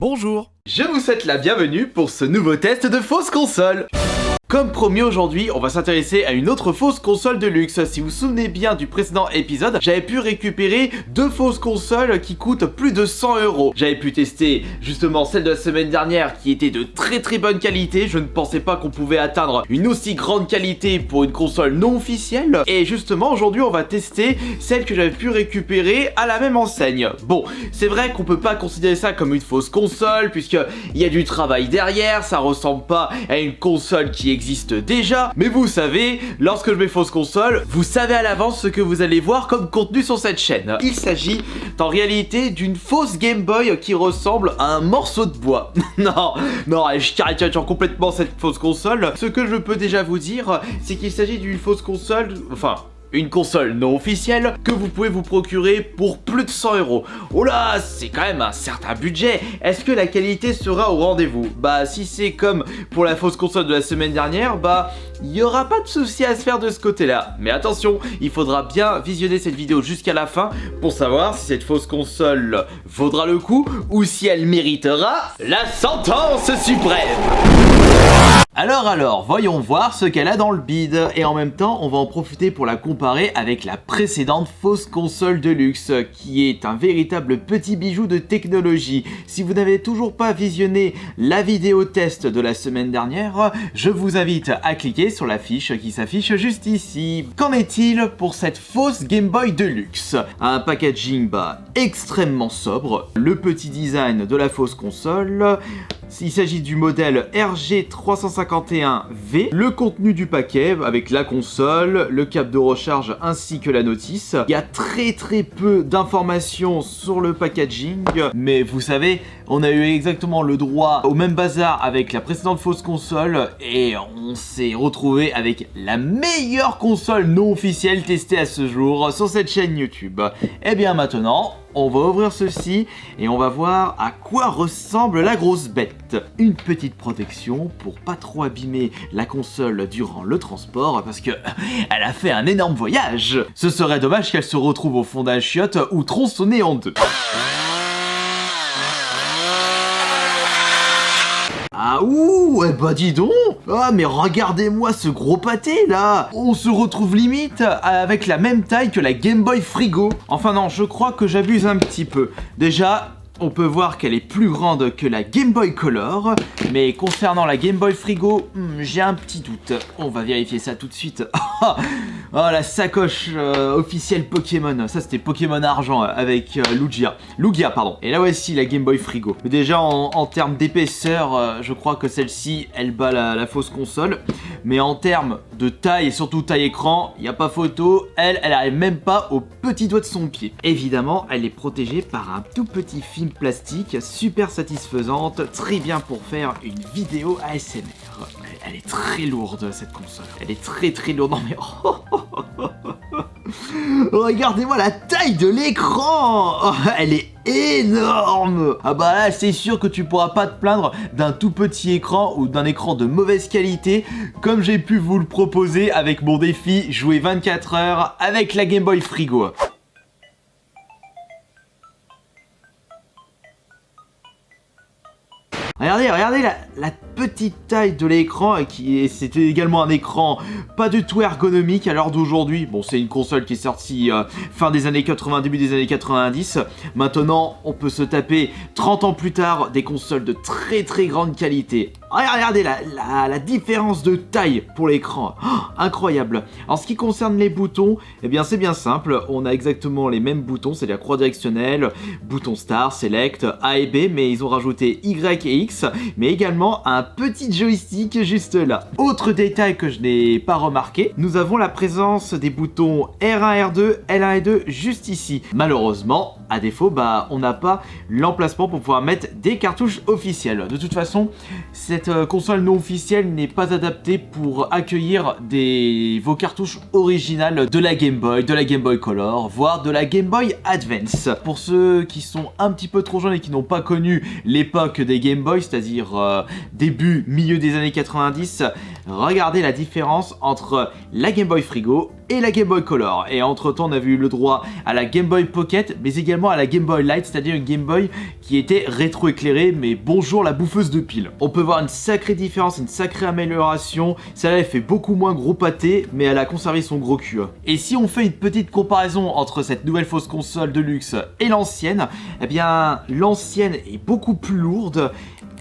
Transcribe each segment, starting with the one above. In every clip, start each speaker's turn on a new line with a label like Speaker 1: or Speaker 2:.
Speaker 1: Bonjour. Je vous souhaite la bienvenue pour ce nouveau test de fausse console. Comme promis aujourd'hui, on va s'intéresser à une autre fausse console de luxe. Si vous vous souvenez bien du précédent épisode, j'avais pu récupérer deux fausses consoles qui coûtent plus de 100 €. J'avais pu tester justement celle de la semaine dernière qui était de très bonne qualité. Je ne pensais pas qu'on pouvait atteindre une aussi grande qualité pour une console non officielle. Et justement aujourd'hui on va tester celle que j'avais pu récupérer à la même enseigne. Bon, c'est vrai qu'on peut pas considérer ça comme une fausse console puisque il y a du travail derrière, ça ressemble pas à une console qui existe déjà, mais vous savez, lorsque je mets fausse console, vous savez à l'avance ce que vous allez voir comme contenu sur cette chaîne. Il s'agit en réalité d'une fausse Game Boy qui ressemble à un morceau de bois. non, je caricature complètement cette fausse console. Ce que je peux déjà vous dire, c'est qu'il s'agit d'une fausse console, enfin... une console non officielle que vous pouvez vous procurer pour plus de 100 €. Oh là, c'est quand même un certain budget. Est-ce que la qualité sera au rendez-vous? Bah si c'est comme pour la fausse console de la semaine dernière, bah il n'y aura pas de souci à se faire de ce côté-là. Mais attention, il faudra bien visionner cette vidéo jusqu'à la fin pour savoir si cette fausse console vaudra le coup ou si elle méritera la sentence suprême. Alors, voyons voir ce qu'elle a dans le bide. Et en même temps, on va en profiter pour la comparer avec la précédente fausse console de luxe, qui est un véritable petit bijou de technologie. Si vous n'avez toujours pas visionné la vidéo test de la semaine dernière, je vous invite à cliquer sur la fiche qui s'affiche juste ici. Qu'en est-il pour cette fausse Game Boy de luxe? Un packaging extrêmement sobre, le petit design de la fausse console. Il s'agit du modèle RG351V, le contenu du paquet avec la console, le câble de recharge ainsi que la notice. Il y a très peu d'informations sur le packaging, mais vous savez, on a eu exactement le droit au même bazar avec la précédente fausse console et on s'est retrouvé avec la meilleure console non officielle testée à ce jour sur cette chaîne YouTube. Et bien maintenant, on va ouvrir ceci et on va voir à quoi ressemble la grosse bête. Une petite protection pour pas trop abîmer la console durant le transport parce que elle a fait un énorme voyage. Ce serait dommage qu'elle se retrouve au fond d'un chiotte ou tronçonnée en deux. Ah ouh, bah dis donc. Ah mais regardez-moi ce gros pâté là. On se retrouve limite avec la même taille que la Game Boy Frigo. Enfin non, je crois que j'abuse un petit peu. Déjà, on peut voir qu'elle est plus grande que la Game Boy Color, mais concernant la Game Boy Frigo, j'ai un petit doute. On va vérifier ça tout de suite. Oh, la sacoche officielle Pokémon. Ça c'était Pokémon Argent avec Lugia, pardon. Et là voici la Game Boy Frigo. Mais déjà en termes d'épaisseur, je crois que celle-ci, elle bat la fausse console. Mais en termes de taille et surtout taille écran, il n'y a pas photo. Elle arrive même pas au petit doigt de son pied. Évidemment, elle est protégée par un tout petit film plastique, super satisfaisante, très bien pour faire une vidéo ASMR. Elle est très lourde cette console. Elle est très lourde. Non mais regardez-moi la taille de l'écran. Elle est énorme. Ah bah là c'est sûr que tu pourras pas te plaindre d'un tout petit écran ou d'un écran de mauvaise qualité comme j'ai pu vous le proposer avec mon défi jouer 24 heures avec la Game Boy Frigo. Regardez la petite taille de l'écran c'était également un écran pas du tout ergonomique à l'heure d'aujourd'hui. Bon, c'est une console qui est sortie fin des années 80, début des années 90. Maintenant, on peut se taper 30 ans plus tard des consoles de très grande qualité. Regardez la différence de taille pour l'écran. Oh, incroyable. En ce qui concerne les boutons, eh bien c'est bien simple. On a exactement les mêmes boutons, c'est-à-dire croix directionnelle, bouton Start, Select, A et B, mais ils ont rajouté Y et X, mais également un petit joystick juste là. Autre détail que je n'ai pas remarqué, nous avons la présence des boutons R1, R2, L1 et 2 juste ici. Malheureusement, à défaut, on n'a pas l'emplacement pour pouvoir mettre des cartouches officielles. De toute façon, cette console non officielle n'est pas adaptée pour accueillir vos cartouches originales de la Game Boy Color, voire de la Game Boy Advance. Pour ceux qui sont un petit peu trop jeunes et qui n'ont pas connu l'époque des Game Boy, c'est-à-dire début, milieu des années 90, regardez la différence entre la Game Boy Frigo et la Game Boy Color. Et entre temps on avait eu le droit à la Game Boy Pocket, mais également à la Game Boy Light, c'est-à-dire une Game Boy qui était rétro-éclairée, mais bonjour la bouffeuse de piles. On peut voir une sacrée différence, une sacrée amélioration. Celle-là elle fait beaucoup moins gros pâté, mais elle a conservé son gros cul. Et si on fait une petite comparaison entre cette nouvelle fausse console de luxe et l'ancienne, eh bien l'ancienne est beaucoup plus lourde.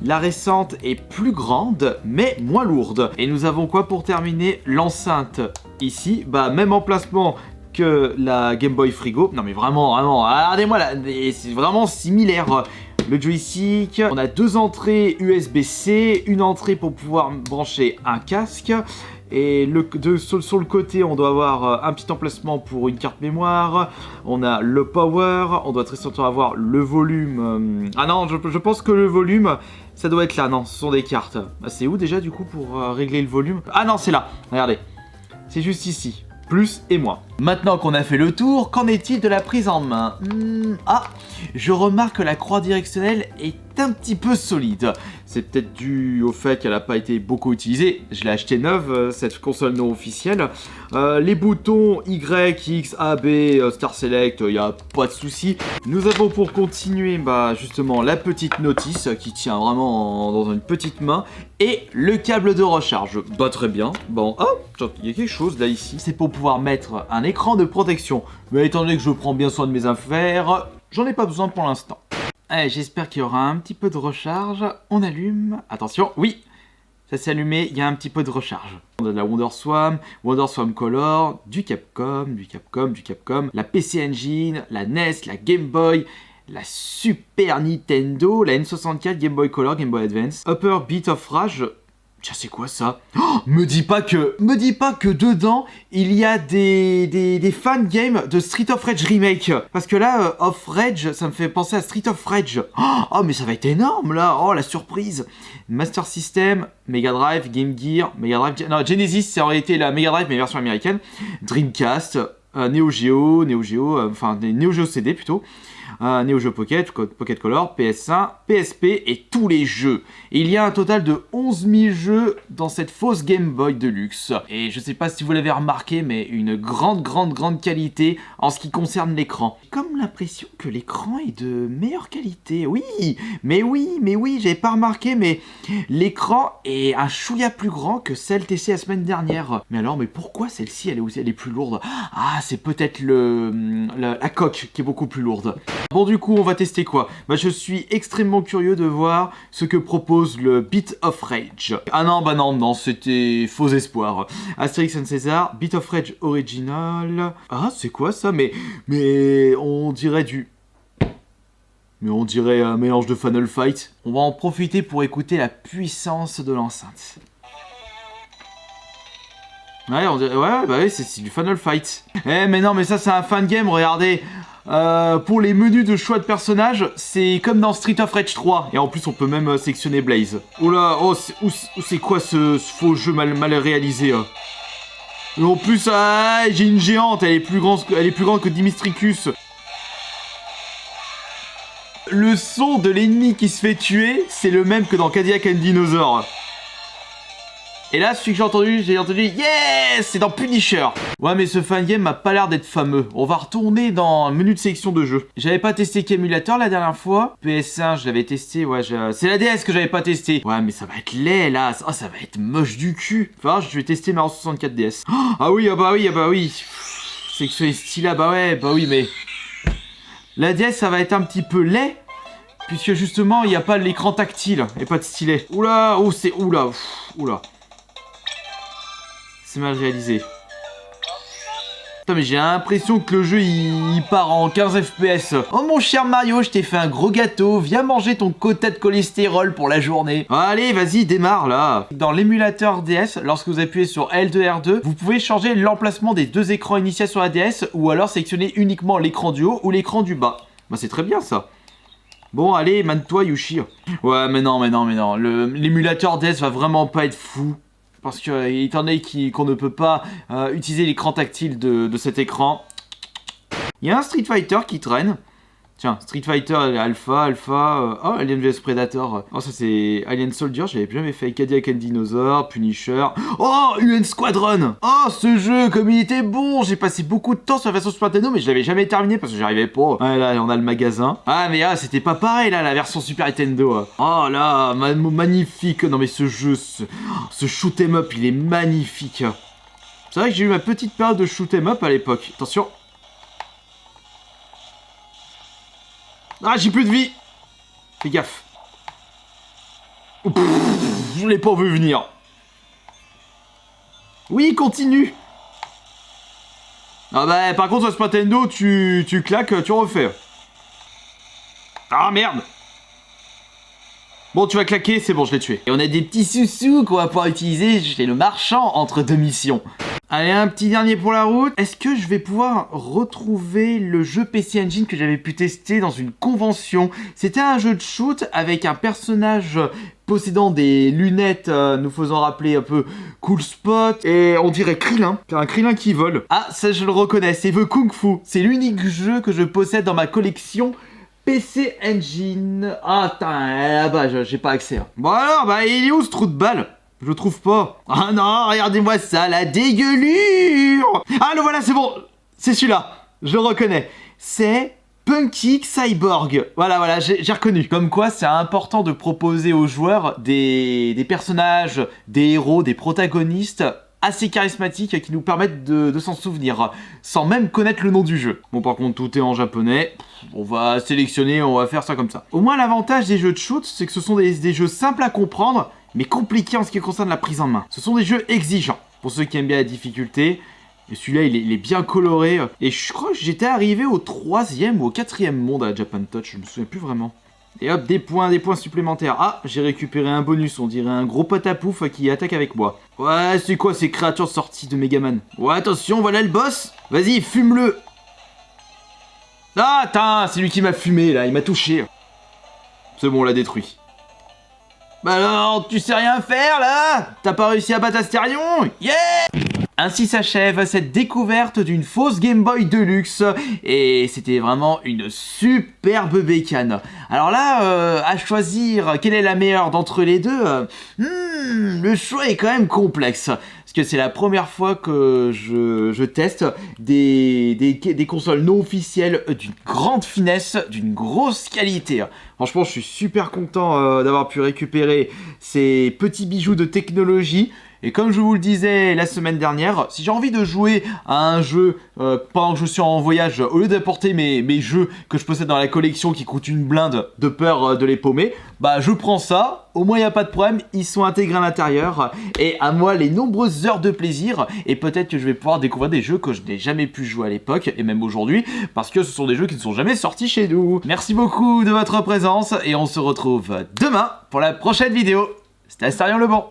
Speaker 1: La récente est plus grande, mais moins lourde. Et nous avons quoi pour terminer? L'enceinte ici, bah même emplacement que la Game Boy Frigo. Non mais vraiment, regardez-moi là, c'est vraiment similaire. Le joystick, on a deux entrées USB-C, une entrée pour pouvoir brancher un casque. Et sur le côté, on doit avoir un petit emplacement pour une carte mémoire. On a le power, on doit très certainement avoir le volume. Ah non, je pense que le volume, ça doit être là. Non, ce sont des cartes. Ah, c'est où déjà du coup pour régler le volume? Ah non, c'est là, regardez. C'est juste ici. Plus et moins. Maintenant qu'on a fait le tour, qu'en est-il de la prise en main? Ah, je remarque que la croix directionnelle est un petit peu solide. C'est peut-être dû au fait qu'elle n'a pas été beaucoup utilisée. Je l'ai acheté neuve, cette console non officielle. Les boutons Y, X, A, B, Star Select, il n'y a pas de souci. Nous avons pour continuer justement la petite notice qui tient vraiment dans une petite main. Et le câble de recharge. Bah très bien. Bon, oh, il y a quelque chose là ici. C'est pour pouvoir mettre un écran de protection. Mais étant donné que je prends bien soin de mes affaires, j'en ai pas besoin pour l'instant. Allez, j'espère qu'il y aura un petit peu de recharge. On allume. Attention, oui, ça s'est allumé, il y a un petit peu de recharge. On a de la WonderSwan Color, du Capcom, la PC Engine, la NES, la Game Boy, la Super Nintendo, la N64, Game Boy Color, Game Boy Advance, Upper Beat of Rage. Tiens, c'est quoi ça? Oh, me dis pas que dedans, il y a des fan games de Street of Rage Remake. Parce que là, Of Rage, ça me fait penser à Street of Rage. Oh, mais ça va être énorme, là. Oh, la surprise. Master System, Mega Drive, Game Gear, Mega Drive... Non, Genesis, ça aurait été la Mega Drive, mais version américaine. Dreamcast, Neo Geo CD plutôt. Neo Geo Pocket Color, PS1, PSP et tous les jeux. Et il y a un total de 11 000 jeux dans cette fausse Game Boy Deluxe. Et je sais pas si vous l'avez remarqué, mais une grande qualité en ce qui concerne l'écran. J'ai comme l'impression que l'écran est de meilleure qualité. Oui, j'avais pas remarqué, mais l'écran est un chouïa plus grand que celle testée la semaine dernière. Mais alors, pourquoi celle-ci, elle est plus lourde? Ah, c'est peut-être la coque qui est beaucoup plus lourde. Bon, du coup, on va tester quoi? Je suis extrêmement curieux de voir ce que propose le Beat of Rage. Ah non, c'était faux espoir. Astérix and César, Beat of Rage Original. Ah, c'est quoi ça? Mais on dirait un mélange de Final Fight. On va en profiter pour écouter la puissance de l'enceinte. Ouais, on dirait, c'est du Final Fight. Mais non, mais ça, c'est un fan game, regardez. Pour les menus de choix de personnages, c'est comme dans Street of Rage 3. Et en plus, on peut même sélectionner Blaze. Oula, c'est quoi ce faux jeu mal réalisé? Et en plus, j'ai une géante, elle est plus grande que Dimistricus. Le son de l'ennemi qui se fait tuer, c'est le même que dans Cadillac and Dinosaur. Et là, celui que j'ai entendu, yes, c'est dans Punisher. Ouais, mais ce fan game m'a pas l'air d'être fameux. On va retourner dans le menu de sélection de jeux. J'avais pas testé qu'émulateur la dernière fois. PS1, je l'avais testé, ouais, c'est la DS que j'avais pas testé. Ouais, mais ça va être laid, là. Oh, ça va être moche du cul. Enfin, je vais tester ma 64 DS. Oh, ah oui. C'est que ce style-là, oui, mais... La DS, ça va être un petit peu laid. Puisque justement, il n'y a pas l'écran tactile et pas de stylet. Oula, oula. C'est mal réalisé. Putain, mais j'ai l'impression que le jeu il part en 15 FPS. Oh mon cher Mario, je t'ai fait un gros gâteau. Viens manger ton quota de cholestérol pour la journée. Allez, vas-y, démarre là. Dans l'émulateur DS, lorsque vous appuyez sur L2, R2, vous pouvez changer l'emplacement des deux écrans initiaux sur la DS ou alors sélectionner uniquement l'écran du haut ou l'écran du bas. C'est très bien ça. Bon, allez, mane-toi, Yoshi. Ouais, mais non. L'émulateur DS va vraiment pas être fou. Parce que, étant donné qu'on ne peut pas utiliser l'écran tactile de cet écran, il y a un Street Fighter qui traîne. Tiens, Street Fighter Alpha, oh, Alien vs Predator. Oh, ça c'est Alien Soldier, j'avais jamais fait. Cadillac and Dinosaur, Punisher. Oh, UN Squadron. Oh, ce jeu, comme il était bon. J'ai passé beaucoup de temps sur la version Super Nintendo, mais je l'avais jamais terminé parce que j'arrivais pas. Ah, là, on a le magasin. Ah, mais ah, c'était pas pareil, là, la version Super Nintendo. Oh là, magnifique. Non, mais ce jeu, ce shoot 'em up, il est magnifique. C'est vrai que j'ai eu ma petite période de shoot 'em up à l'époque. Attention. Ah, j'ai plus de vie. Fais gaffe. Pff, je l'ai pas vu venir. Oui, continue. Ah bah, par contre, sur Super Nintendo, tu claques, tu refais. Ah, merde. Bon, tu vas claquer, c'est bon, je l'ai tué. Et on a des petits sous-sous qu'on va pouvoir utiliser chez le marchand entre deux missions. Allez, un petit dernier pour la route. Est-ce que je vais pouvoir retrouver le jeu PC Engine que j'avais pu tester dans une convention? C'était un jeu de shoot avec un personnage possédant des lunettes nous faisant rappeler un peu Cool Spot. Et on dirait Krillin, un Krillin qui vole. Ah, ça je le reconnais, c'est The Kung Fu. C'est l'unique jeu que je possède dans ma collection PC Engine. Ah, putain, là-bas, j'ai pas accès. Hein. Bon alors, bah il est où ce trou de balle? Je le trouve pas. Ah non, regardez-moi ça, la dégueulure. Ah le voilà, c'est bon. C'est celui-là. Je le reconnais. C'est Punky Cyborg. Voilà, j'ai reconnu. Comme quoi, c'est important de proposer aux joueurs des personnages, des héros, des protagonistes assez charismatiques qui nous permettent de s'en souvenir, sans même connaître le nom du jeu. Bon, par contre, tout est en japonais. On va sélectionner, on va faire ça comme ça. Au moins, l'avantage des jeux de shoot, c'est que ce sont des jeux simples à comprendre, mais compliqués en ce qui concerne la prise en main. Ce sont des jeux exigeants, pour ceux qui aiment bien la difficulté. Et celui-là, il est bien coloré. Et je crois que j'étais arrivé au 3e ou au 4e monde à la Japan Touch, je me souviens plus vraiment. Et hop, des points supplémentaires. Ah, j'ai récupéré un bonus, on dirait un gros pote à pouf qui attaque avec moi. Ouais, c'est quoi ces créatures sorties de Megaman? Ouais, attention, voilà le boss. Vas-y, fume-le. Ah, tain, c'est lui qui m'a fumé, là, il m'a touché. C'est bon, on l'a détruit. Bah alors, tu sais rien faire, là? T'as pas réussi à battre Astérion? Yeah! Ainsi s'achève cette découverte d'une fausse Game Boy Deluxe, et c'était vraiment une superbe bécane. Alors là, à choisir quelle est la meilleure d'entre les deux, le choix est quand même complexe. Parce que c'est la première fois que je teste des consoles non officielles d'une grande finesse, d'une grosse qualité. Franchement, je suis super content d'avoir pu récupérer ces petits bijoux de technologie. Et comme je vous le disais la semaine dernière, si j'ai envie de jouer à un jeu pendant que je suis en voyage, au lieu d'apporter mes jeux que je possède dans la collection qui coûtent une blinde de peur de les paumer, bah je prends ça, au moins il n'y a pas de problème, ils sont intégrés à l'intérieur, et à moi les nombreuses heures de plaisir, et peut-être que je vais pouvoir découvrir des jeux que je n'ai jamais pu jouer à l'époque, et même aujourd'hui, parce que ce sont des jeux qui ne sont jamais sortis chez nous. Merci beaucoup de votre présence, et on se retrouve demain pour la prochaine vidéo. C'était Astarion Le Bon.